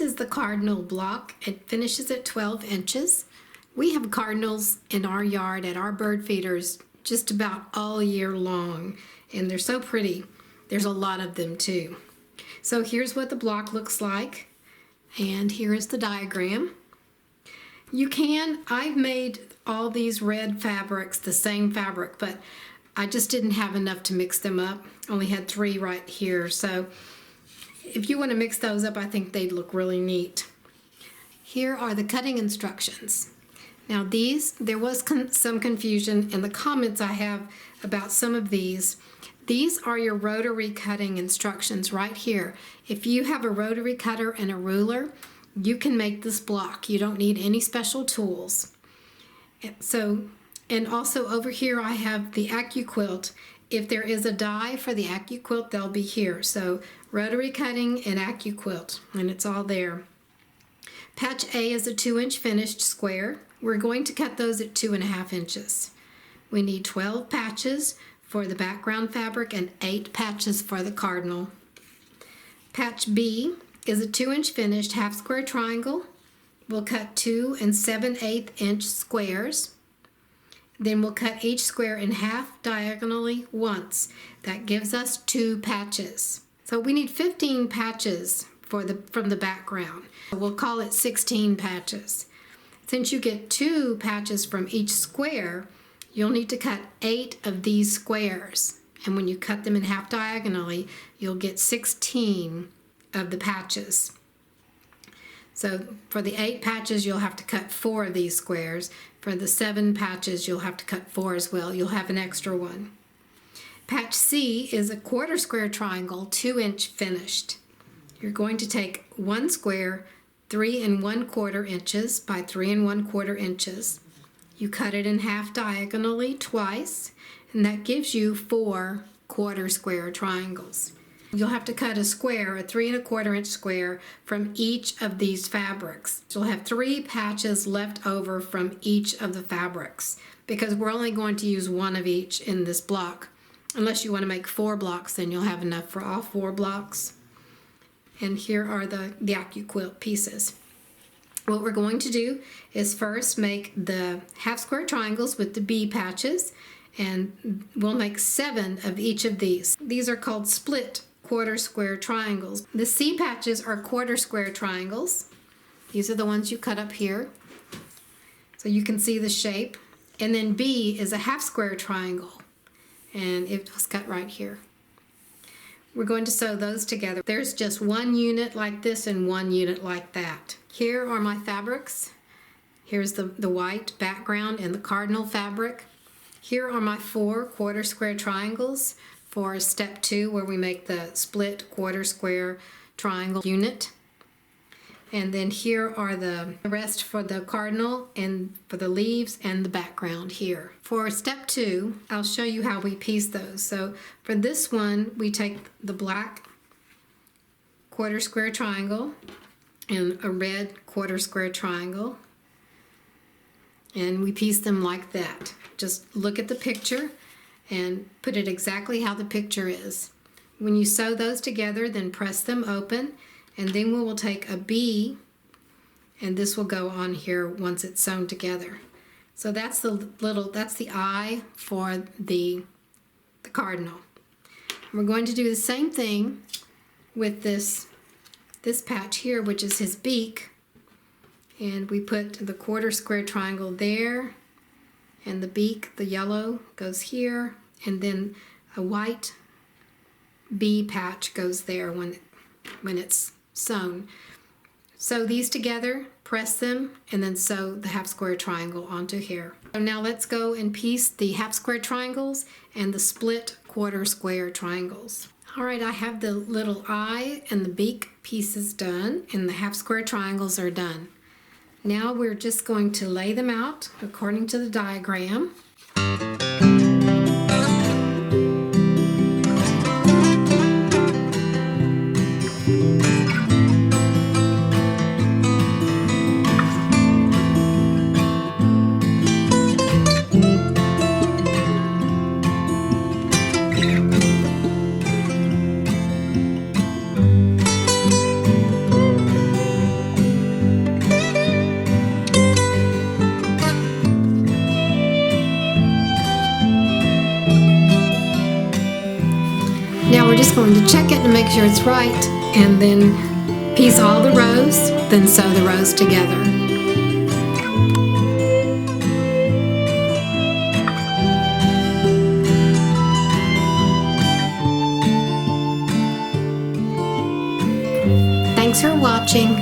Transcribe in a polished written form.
This is the Cardinal block. It finishes at 12 inches. We have cardinals in our yard at our bird feeders just about all year long, and they're so pretty. There's a lot of them too. So here's what the block looks like, and here is the diagram. I've made all these red fabrics the same fabric, but I just didn't have enough to mix them up. Only had 3 right here, so if you want to mix those up, I think they'd look really neat. Here are the cutting instructions. Now there was some confusion in the comments I have about some of these. These are your rotary cutting instructions right here. If you have a rotary cutter and a ruler, you can make this block. You don't need any special tools. And also over here I have the AccuQuilt. If there is a die for the AccuQuilt, they'll be here. So rotary cutting and AccuQuilt, and it's all there. Patch A is a 2-inch finished square. We're going to cut those at 2.5 inches. We need 12 patches for the background fabric and 8 patches for the cardinal. Patch B is a 2-inch finished half square triangle. We'll cut 2 7/8 inch squares. Then we'll cut each square in half diagonally once. That gives us 2 patches. So we need 15 patches from the background. We'll call it 16 patches. Since you get 2 patches from each square, you'll need to cut 8 of these squares. And when you cut them in half diagonally, you'll get 16 of the patches. So for the 8 patches, you'll have to cut 4 of these squares. For the 7 patches, you'll have to cut 4 as well. You'll have an extra one. Patch C is a 1/4 square triangle, 2-inch finished. You're going to take 1 square, 3 1/4 inches by 3 1/4 inches. You cut it in half diagonally twice, and that gives you 4 1/4 square triangles. You'll have to cut a square, a 3 1/4 inch square, from each of these fabrics. You'll have 3 patches left over from each of the fabrics, because we're only going to use 1 of each in this block. Unless you want to make 4 blocks, then you'll have enough for all 4 blocks. And here are the AccuQuilt pieces. What we're going to do is first make the half square triangles with the B patches, and we'll make 7 of each of these. These are called split 1/4 square triangles. The C patches are 1/4 square triangles. These are the ones you cut up here, so you can see the shape. And then B is a half square triangle, and it was cut right here. We're going to sew those together. There's just 1 unit like this and 1 unit like that. Here are my fabrics. Here's the white background and the cardinal fabric. Here are my 4 1/4 square triangles for step 2, where we make the split 1/4 square triangle unit. And then here are the rest for the cardinal and for the leaves and the background here. For step 2, I'll show you how we piece those. So for this one, we take the black 1/4 square triangle and a red 1/4 square triangle, and we piece them like that. Just look at the picture and put it exactly how the picture is. When you sew those together, then press them open, and then we will take a B, and this will go on here once it's sewn together. So that's the eye for the cardinal. We're going to do the same thing with this patch here, which is his beak, and we put the 1/4 square triangle there, and the beak, the yellow, goes here, and then a white B patch goes there when it's sewn. Sew these together, press them, and then sew the half square triangle onto here. So now let's go and piece the half square triangles and the split 1/4 square triangles. All right, I have the little eye and the beak pieces done, and the half square triangles are done. Now we're just going to lay them out according to the diagram. Now we're just going to check it to make sure it's right, and then piece all the rows, then sew the rows together. Thanks for watching.